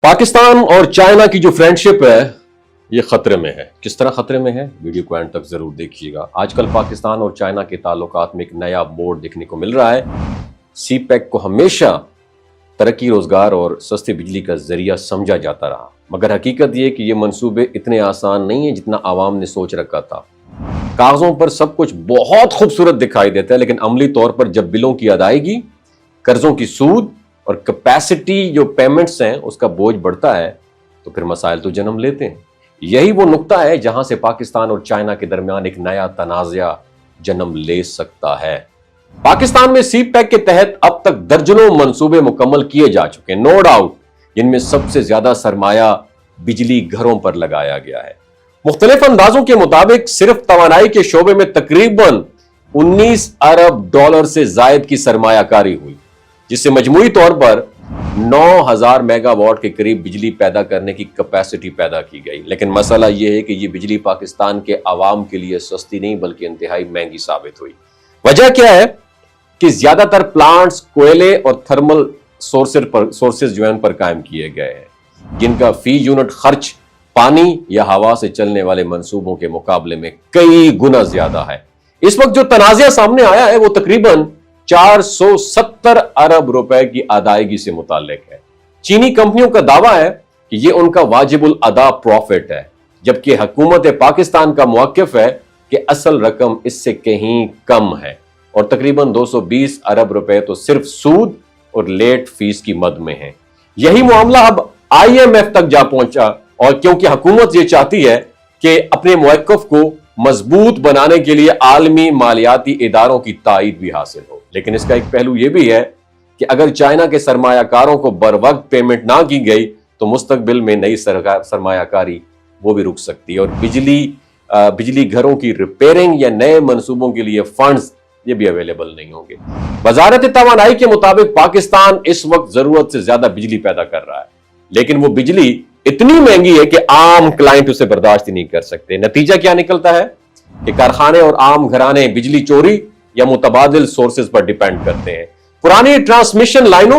पाकिस्तान और चाइना की जो फ्रेंडशिप है ये खतरे में है। किस तरह खतरे में है, वीडियो को एंड तक जरूर देखिएगा। आजकल पाकिस्तान और चाइना के ताल्लुकात में एक नया मोड़ देखने को मिल रहा है। सीपैक को हमेशा तरक्की, रोजगार और सस्ती बिजली का जरिया समझा जाता रहा, मगर हकीकत ये कि ये मंसूबे इतने आसान नहीं है जितना आवाम ने सोच रखा था। कागजों पर सब कुछ बहुत खूबसूरत दिखाई देता है, लेकिन अमली तौर पर जब बिलों की अदायगी, कर्जों की सूद और कैपेसिटी जो पेमेंट्स हैं उसका बोझ बढ़ता है तो फिर मसाइल तो जन्म लेते हैं। यही वो नुक्ता है जहां से पाकिस्तान और चाइना के दरमियान एक नया तनाज़ा जन्म ले सकता है। पाकिस्तान में सीपैक के तहत अब तक दर्जनों मंसूबे मुकम्मल किए जा चुके हैं, नो डाउट। जिनमें सबसे ज्यादा सरमाया बिजली घरों पर लगाया गया है। मुख्तलिफ अंदाजों के मुताबिक सिर्फ तवानाई के शोबे में तकरीबन 19 अरब डॉलर से जायद की सरमायाकारी हुई, जिससे मजमूई तौर पर 9000 मेगावाट के करीब बिजली पैदा करने की कैपेसिटी पैदा की गई। लेकिन मसला यह है कि यह बिजली पाकिस्तान के आवाम के लिए सस्ती नहीं बल्कि इंतहाई महंगी साबित हुई। वजह क्या है कि ज्यादातर प्लांट्स कोयले और थर्मल सोर्सेज जो है उन पर कायम किए गए हैं, जिनका फी यूनिट खर्च पानी या हवा से चलने वाले मंसूबों के मुकाबले में कई गुना ज्यादा है। इस वक्त जो तनाज़ा सामने आया है वो तकरीबन 470 अरब रुपए की अदायगी से मुताल्लिक है। चीनी कंपनियों का दावा है कि यह उनका वाजिबुल अदा प्रॉफिट है, जबकि हुकूमत पाकिस्तान का मौक़िफ़ है कि असल रकम इससे कहीं कम है और तकरीबन 220 अरब रुपए तो सिर्फ सूद और लेट फीस की मद में है। यही मामला अब IMF तक जा पहुंचा, और क्योंकि हुकूमत ये चाहती है कि अपने मौक़िफ़ को मजबूत बनाने के लिए आलमी मालियाती इदारों की ताईद भी हासिल हो। लेकिन इसका एक पहलू यह भी है कि अगर चाइना के सरमायाकारों को बर वक्त पेमेंट ना की गई तो मुस्तकबिल में नई सरमायाकारी वो भी रुक सकती है, और बिजली घरों की रिपेयरिंग या नए मंसूबों के लिए फंड्स ये भी अवेलेबल नहीं होंगे। वजारत तवानाई के मुताबिक पाकिस्तान इस वक्त जरूरत से ज्यादा बिजली पैदा कर रहा है, लेकिन वो बिजली इतनी महंगी है कि आम क्लाइंट उसे बर्दाश्त ही नहीं कर सकते। नतीजा क्या निकलता है कि कारखाने और आम घराने बिजली चोरी या मुतबादिल सोर्सेज पर डिपेंड करते हैं। पुरानी ट्रांसमिशन लाइनों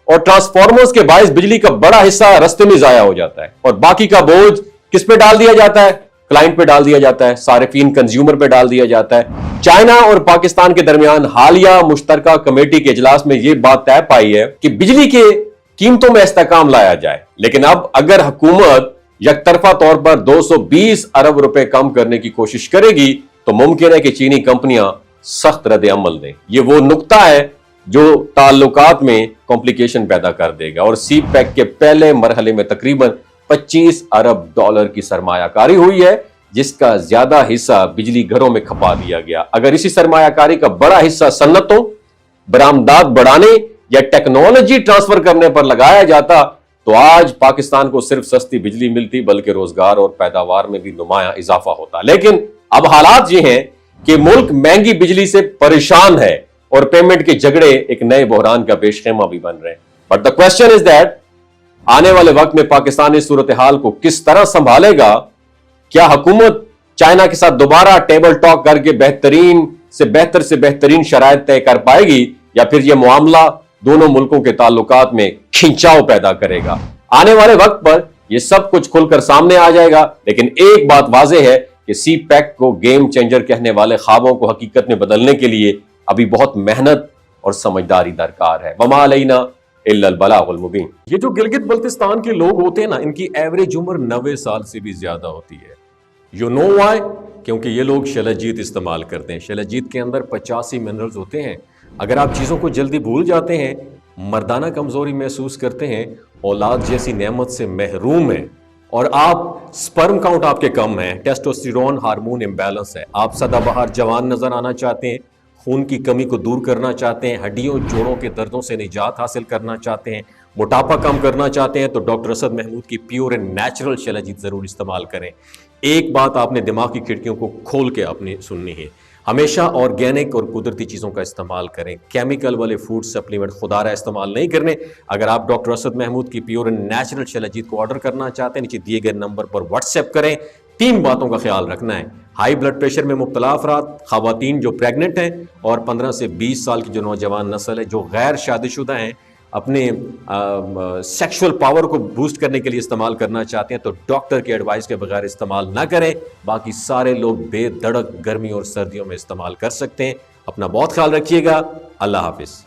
और ट्रांसफार्मर्स के बायस बिजली का बड़ा हिस्सा रास्ते में जाया हो जाता है, और बाकी का बोझ किस पे डाल दिया जाता है? क्लाइंट पे डाल दिया जाता है, सारिफीन कंज्यूमर पे डाल दिया जाता है। चाइना और पाकिस्तान के दरमियान हालिया मुश्तरका कमेटी के इजलास में यह बात तय पाई है कि बिजली के कीमतों में इस्तेकाम लाया जाए, लेकिन अब अगर हुकूमत यकतरफा तौर पर 220 अरब रुपए कम करने की कोशिश करेगी तो मुमकिन है कि चीनी कंपनियां सख्त रद्द अमल दें। ये वो नुक्ता है जो ताल्लुकात में कॉम्प्लिकेशन पैदा कर देगा, और सीपैक के पहले मरहले में तकरीबन 25 अरब डॉलर की सरमायाकारी हुई है, जिसका ज्यादा हिस्सा बिजली घरों में खपा दिया गया। अगर इसी सरमायाकारी का बड़ा हिस्सा सन्नतों, बरामदात बढ़ाने या टेक्नोलॉजी ट्रांसफर करने पर लगाया जाता तो आज पाकिस्तान को सिर्फ सस्ती बिजली मिलती बल्कि रोजगार और पैदावार में भी नुमाया इजाफा होता। लेकिन अब हालात ये हैं कि मुल्क महंगी बिजली से परेशान है और पेमेंट के झगड़े एक नए बहरान का पेशखेमा भी बन रहे हैं। But the question is that आने वाले वक्त में पाकिस्तान इस सूरत हाल को किस तरह संभालेगा? क्या हुकूमत चाइना के साथ दोबारा टेबल टॉक करके बेहतर से बेहतरीन शराइत तय कर पाएगी, या फिर यह मामला दोनों मुल्कों के ताल्लुकात में खिंचाव पैदा करेगा? आने वाले वक्त पर यह सब कुछ खुलकर सामने आ जाएगा। लेकिन एक बात वाज़ेह है कि सीपैक को गेम चेंजर कहने वाले ख्वाबों को हकीकत में बदलने के लिए अभी बहुत मेहनत और समझदारी दरकार है। वमा अलैना इल्लल बलागुल मुबीन। ये जो गिलगित बल्तिस्तान के लोग होते हैं ना, इनकी एवरेज उम्र 90 साल से भी ज्यादा होती है। You know why? क्योंकि ये लोग शलजीत इस्तेमाल करते हैं। शलजीत के अंदर 85 मिनरल्स होते हैं। अगर आप चीज़ों को जल्दी भूल जाते हैं, मर्दाना कमज़ोरी महसूस करते हैं, औलाद जैसी नेमत से महरूम हैं, और आप स्पर्म काउंट आपके कम है, टेस्टोस्टेरोन हार्मोन इम्बैलेंस है, आप सदाबहार जवान नजर आना चाहते हैं, खून की कमी को दूर करना चाहते हैं, हड्डियों जोड़ों के दर्दों से निजात हासिल करना चाहते हैं, मोटापा कम करना चाहते हैं, तो डॉक्टर असद महमूद की प्योर एंड नेचुरल शलजीत ज़रूर इस्तेमाल करें। एक बात आपने दिमाग की खिड़कियों को खोल के अपनी सुननी है, हमेशा ऑर्गेनिक और कुदरती चीज़ों का इस्तेमाल करें। केमिकल वाले फूड सप्लीमेंट खुदारा इस्तेमाल नहीं करने। अगर आप डॉक्टर असद महमूद की प्योर एंड नेचुरल शलजीत को ऑर्डर करना चाहते हैं, नीचे दिए गए नंबर पर व्हाट्सएप करें। 3 बातों का ख्याल रखना है: हाई ब्लड प्रेशर में मुब्तला अफराद, खवातीन जो प्रेग्नेंट हैं, और 15 से 20 साल की जो नौजवान नस्ल है जो गैर शादीशुदा हैं, اپنے سیکشول پاور کو بوسٹ کرنے کے لیے استعمال کرنا چاہتے ہیں تو ڈاکٹر کے ایڈوائس کے بغیر استعمال نہ کریں. باقی سارے لوگ بے دھڑک گرمی اور سردیوں میں استعمال کر سکتے ہیں. اپنا بہت خیال رکھیے گا. اللہ حافظ.